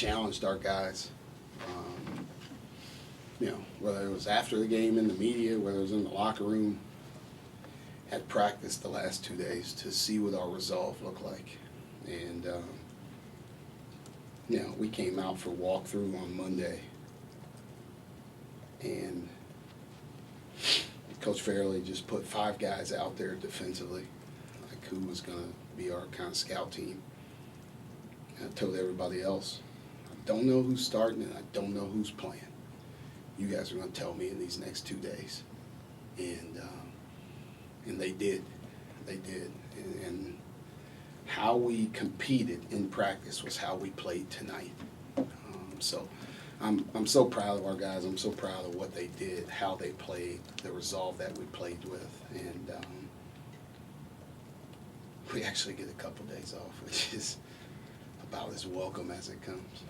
challenged our guys. Whether it was after the game in the media, whether it was in the locker room, had practiced the last 2 days to see what our resolve looked like. And, we came out for walkthrough on Monday. And Coach Fairley just put 5 guys out there defensively, like who was going to be our kind of scout team. And I told everybody else, I don't know who's starting and I don't know who's playing. You guys are going to tell me in these next 2 days. And they did. They did. And how we competed in practice was how we played tonight. So I'm so proud of our guys. I'm so proud of what they did, how they played, the resolve that we played with. And we actually get a couple days off, which is about as welcome as it comes.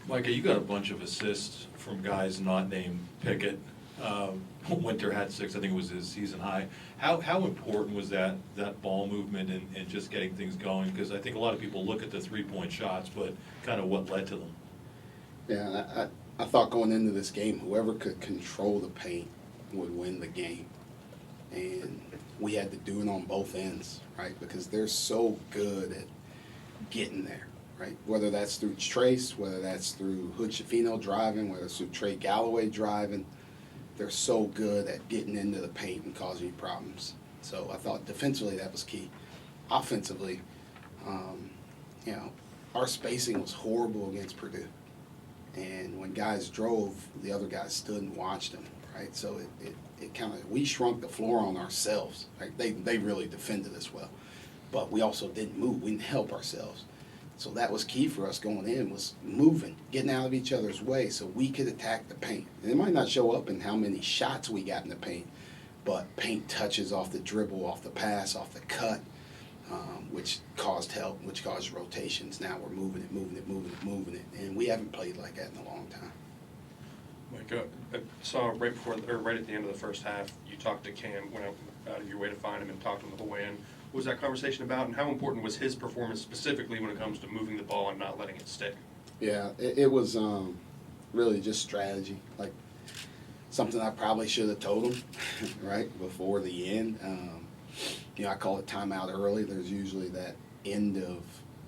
Micah, you got a bunch of assists from guys not named Pickett. Winter had 6, I think it was his season high. How important was that ball movement and just getting things going? Because I think a lot of people look at the 3-point shots, but kind of what led to them. Yeah, I thought going into this game, whoever could control the paint would win the game. And we had to do it on both ends, right? Because they're so good at getting there. Right? Whether that's through Trace, whether that's through Hood Schifino driving, whether it's through Trey Galloway driving, they're so good at getting into the paint and causing you problems. So I thought defensively that was key. Offensively, our spacing was horrible against Purdue. And when guys drove, the other guys stood and watched them, right? So it kind of, we shrunk the floor on ourselves. Right? They really defended us well. But we also didn't move. We didn't help ourselves. So that was key for us going in, was moving, getting out of each other's way so we could attack the paint. And it might not show up in how many shots we got in the paint, but paint touches off the dribble, off the pass, off the cut, which caused help, which caused rotations. Now we're moving it. And we haven't played like that in a long time. Micah, I saw right at the end of the first half, you talked to Cam, went out of your way to find him and talked to him the whole way in. What was that conversation about, and how important was his performance specifically when it comes to moving the ball and not letting it stick? Yeah, it was really just strategy, like something I probably should have told him, right, before the end. I call it timeout early. There's usually that end of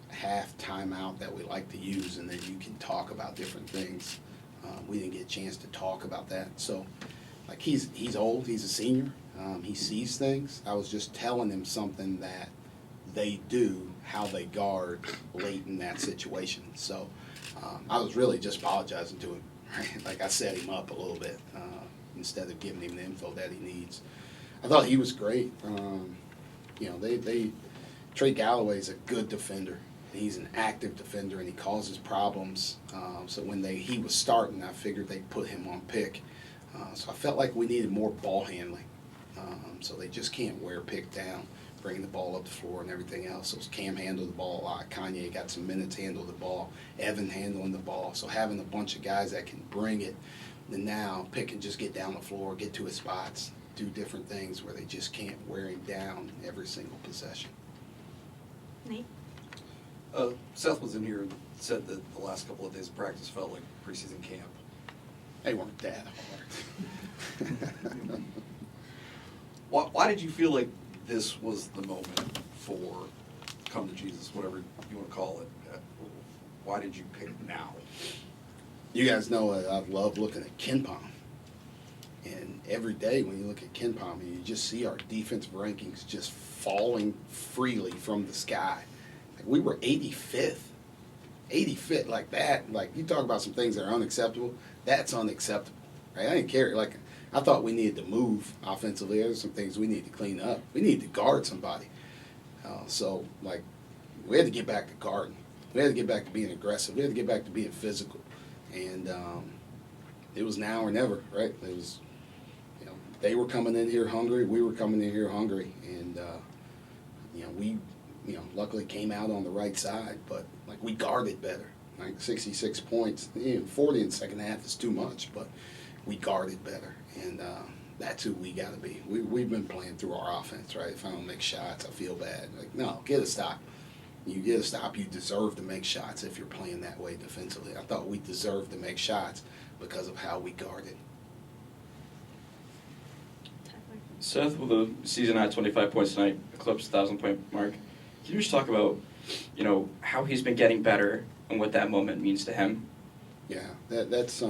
half timeout that we like to use, and then you can talk about different things. We didn't get a chance to talk about that. So, like, he's old. He's a senior. He sees things. I was just telling him something that they do, how they guard late in that situation. So I was really just apologizing to him. Right? Like, I set him up a little bit instead of giving him the info that he needs. I thought he was great. Trey Galloway's a good defender. He's an active defender, and he causes problems. So when he was starting, I figured they'd put him on pick. So I felt like we needed more ball handling. So they just can't wear pick down, bringing the ball up the floor and everything else. So Cam handled the ball a lot. Kanye got some minutes handling the ball. Evan handling the ball. So having a bunch of guys that can bring it, and now pick and just get down the floor, get to his spots, do different things where they just can't wear him down every single possession. Nate? Seth was in here and said that the last couple of days of practice felt like preseason camp. They weren't that hard. Why did you feel like this was the moment for come to Jesus, whatever you want to call it? Why did you pick now? You guys know I love looking at KenPom. And every day when you look at KenPom, you just see our defensive rankings just falling freely from the sky. Like, we were 85th. 85th, like that. Like, you talk about some things that are unacceptable. That's unacceptable. Right? I didn't care. Like, I thought we needed to move offensively. There's some things we need to clean up. We need to guard somebody. So, like, we had to get back to guarding. We had to get back to being aggressive. We had to get back to being physical. And it was now or never, right? It was, they were coming in here hungry. We were coming in here hungry. And, we, luckily came out on the right side. But, like, we guarded better. Like, 66 points. 40 in the second half is too much, but we guarded better. And That's who we got to be. We've been playing through our offense, right? If I don't make shots, I feel bad. Like, no, get a stop. You get a stop, you deserve to make shots if you're playing that way defensively. I thought we deserved to make shots because of how we guarded. Tyler. Seth, with a season high 25 points tonight, eclipsed 1,000-point mark. Can you just talk about, how he's been getting better and what that moment means to him? Yeah, that's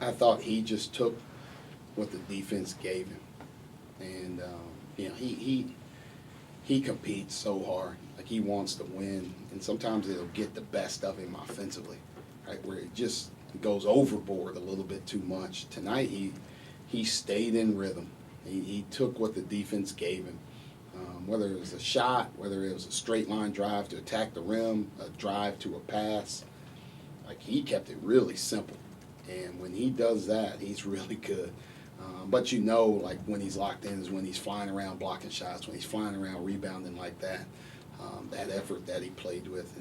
I thought he just took what the defense gave him, and he competes so hard, like he wants to win, and sometimes it'll get the best of him offensively, right? Where it just goes overboard a little bit too much. Tonight he stayed in rhythm. He took what the defense gave him, whether it was a shot, whether it was a straight line drive to attack the rim, a drive to a pass. Like, he kept it really simple. And when he does that, he's really good. But like when he's locked in is when he's flying around blocking shots, when he's flying around rebounding like that. That effort that he played with,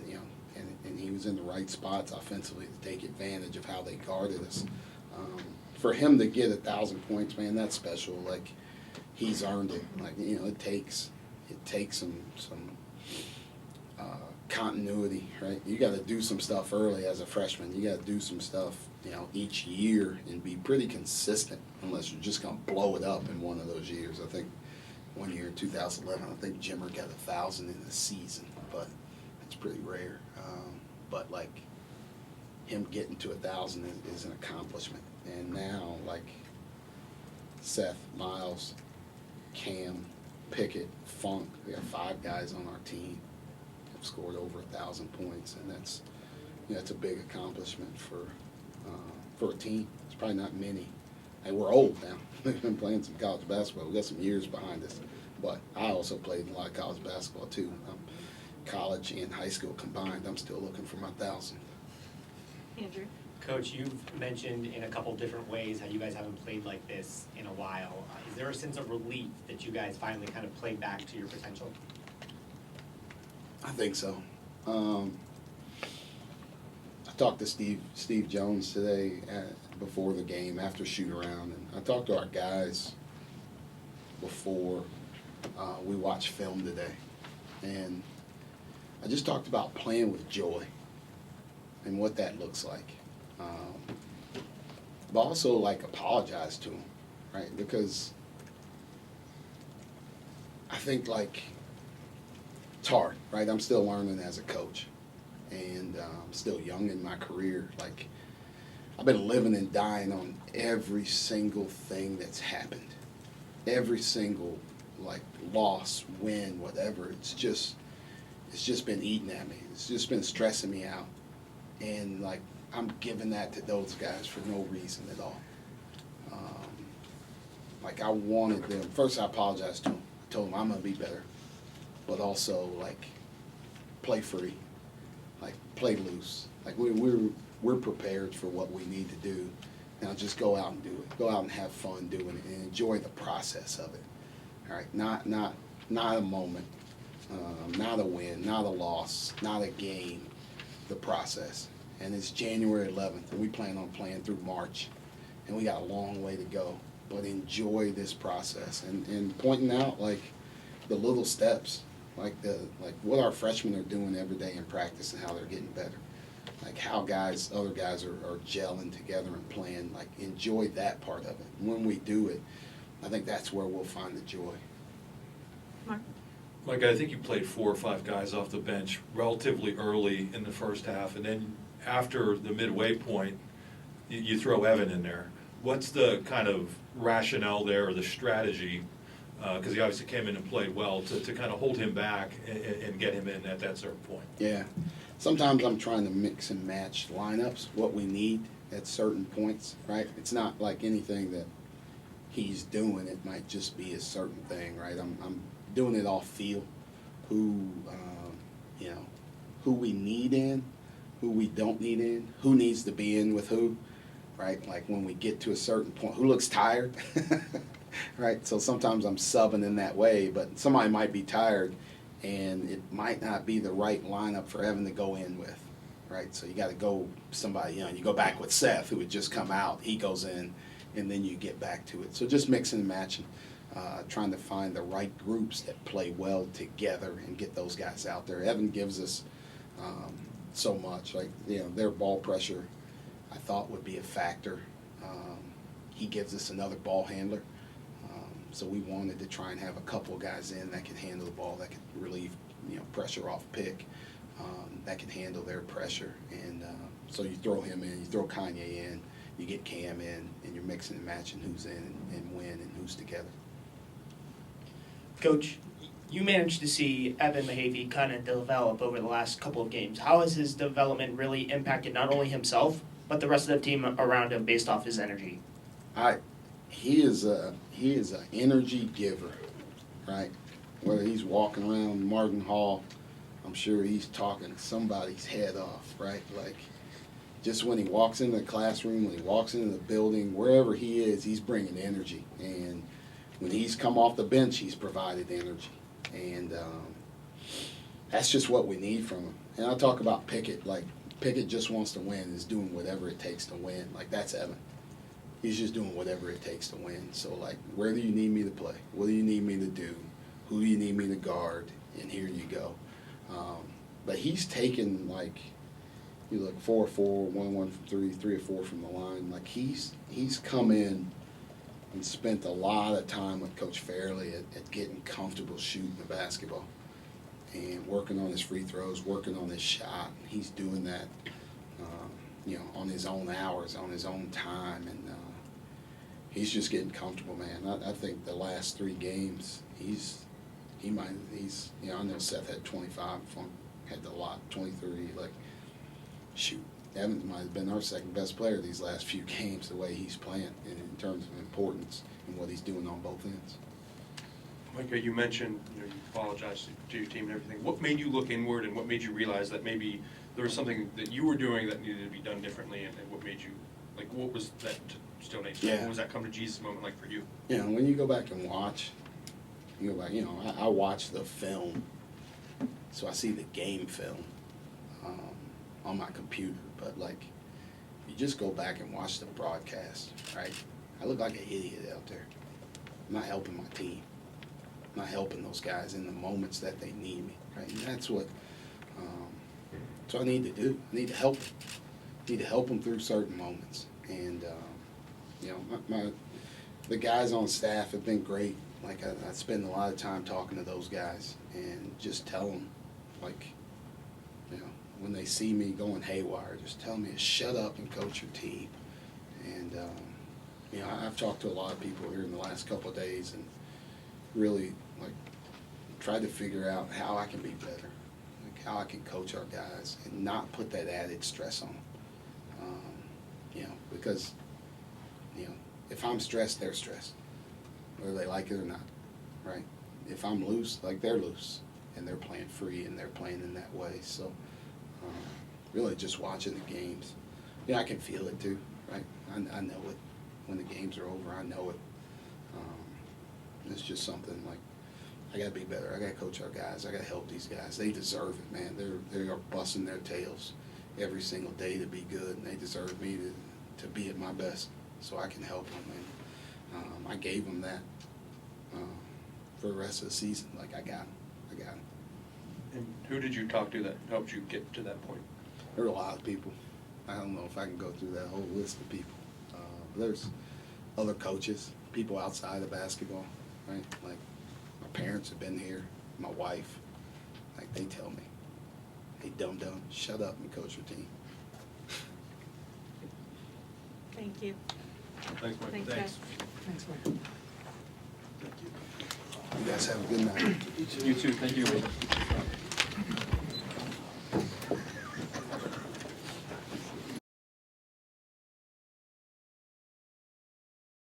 and he was in the right spots offensively to take advantage of how they guarded us. For him to get 1,000 points, man, that's special. Like, he's earned it. Like, it takes some continuity, right? You got to do some stuff early as a freshman. You got to do some stuff, each year and be pretty consistent, unless you're just going to blow it up in one of those years. I think one year in 2011, I think Jimmer got 1,000 in the season, but it's pretty rare. But like, him getting to 1,000 is an accomplishment. And now, like, Seth, Miles, Cam, Pickett, Funk, we have 5 guys on our team have scored over 1,000 points, and that's it's a big accomplishment for a team. It's probably not many. And we're old now. We've been playing some college basketball. We got some years behind us, but I also played a lot of college basketball too. College and high school combined, I'm still looking for my 1,000. Andrew. Coach, you've mentioned in a couple different ways how you guys haven't played like this in a while. Is there a sense of relief that you guys finally kind of played back to your potential? I think so. I talked to Steve Jones today before the game, after shoot-around, and I talked to our guys before we watched film today. And I just talked about playing with joy and what that looks like. But also, like, apologize to him, right? Because I think, like, it's hard, right? I'm still learning as a coach, and I'm still young in my career. Like, I've been living and dying on every single thing that's happened. Every single, like, loss, win, whatever. It's just been eating at me. It's just been stressing me out. And, like, I'm giving that to those guys for no reason at all. Like, I wanted them. First, I apologized to them. I told them I'm going to be better. But also, like, play free. Like, play loose. Like, we're prepared for what we need to do. Now just go out and do it. Go out and have fun doing it and enjoy the process of it. All right? Not a moment. Not a win. Not a loss. Not a game. The process. And it's January 11th, and we plan on playing through March. And we got a long way to go. But enjoy this process. And pointing out, like, the little steps. Like what our freshmen are doing every day in practice and how they're getting better. Like how other guys are gelling together and playing. Like, enjoy that part of it. When we do it, I think that's where we'll find the joy. Mark. Micah, I think you played 4 or 5 guys off the bench relatively early in the first half, and then after the midway point, you throw Evan in there. What's the kind of rationale there, or the strategy? Because he obviously came in and played well, to kind of hold him back and get him in at that certain point. Yeah. Sometimes I'm trying to mix and match lineups, what we need at certain points, right? It's not like anything that he's doing. It might just be a certain thing, right? I'm doing it off feel, who we need in, who we don't need in, who needs to be in with who, right? Like when we get to a certain point, who looks tired, right? So sometimes I'm subbing in that way, but somebody might be tired, and it might not be the right lineup for Evan to go in with, right? So you got to go somebody young. You go back with Seth, who had just come out. He goes in, and then you get back to it. So just mixing and matching, trying to find the right groups that play well together and get those guys out there. Evan gives us so much. Like, you know, their ball pressure, I thought would be a factor. He gives us another ball handler. So we wanted to try and have a couple of guys in that could handle the ball, that could relieve, you know, pressure off pick, that could handle their pressure. And so you throw him in, you throw Kanye in, you get Cam in, and you're mixing and matching who's in and when and who's together. Coach, you managed to see Evan Mahavy kind of develop over the last couple of games. How has his development really impacted not only himself, but the rest of the team around him based off his energy? He is an energy giver, right? Whether he's walking around Martin Hall, I'm sure he's talking somebody's head off, right? Like, just when he walks into the classroom, when he walks into the building, wherever he is, he's bringing energy. And when he's come off the bench, he's provided energy. And that's just what we need from him. And I'll talk about Pickett. Like, Pickett just wants to win, is doing whatever it takes to win. Like, that's Evan. He's just doing whatever it takes to win. So, like, where do you need me to play? What do you need me to do? Who do you need me to guard? And here you go. But he's taken, like, you look 4 or 4, 1 1 from 3, 3 or 4 from the line. Like, he's come in and spent a lot of time with Coach Fairley at getting comfortable shooting the basketball and working on his free throws, working on his shot. He's doing that, you know, on his own hours, on his own time, and he's just getting comfortable, man. I think the last 3 games, you know, I know Seth had 25, had a lot, 23, like, shoot. Evans might have been our second best player these last few games, the way he's playing in terms of importance and what he's doing on both ends. Micah, you mentioned, you know, you apologized to your team and everything. What made you look inward, and what made you realize that maybe there was something that you were doing that needed to be done differently, and what made you, like, what was that Stone Age? Yeah. What was that come to Jesus moment like for you? You know, when you go back and watch, you know, I watch the film, so I see the game film on my computer. But, like, you just go back and watch the broadcast, right? I look like an idiot out there. I'm not helping my team. I'm not helping those guys in the moments that they need me, right? And that's what I need to do. I need to help them. I need to help them through certain moments. And, you know, the guys on staff have been great. Like, I spend a lot of time talking to those guys and just tell them, like, you know, when they see me going haywire, just tell me to shut up and coach your team. And, you know, I've talked to a lot of people here in the last couple of days and really, like, tried to figure out how I can be better, like how I can coach our guys and not put that added stress on them. You know, because, you know, if I'm stressed, they're stressed, whether they like it or not, right? If I'm loose, like, they're loose, and they're playing free, and they're playing in that way. So, really just watching the games. Yeah, I can feel it too, right? I know it. When the games are over, I know it. It's just something like, I got to be better. I got to coach our guys. I got to help these guys. They deserve it, man. They are busting their tails every single day to be good, and they deserve me to be at my best so I can help them. And I gave them that for the rest of the season. Like, I got them. And who did you talk to that helped you get to that point? There are a lot of people. I don't know if I can go through that whole list of people. There's other coaches, people outside of basketball, right? Like, my parents have been here, my wife. Like, they tell me, hey, dum-dum, shut up and coach your team. Thank you. Thanks, Mike. Thanks, guys. Thanks, Mike. You guys have a good night. You too, thank you.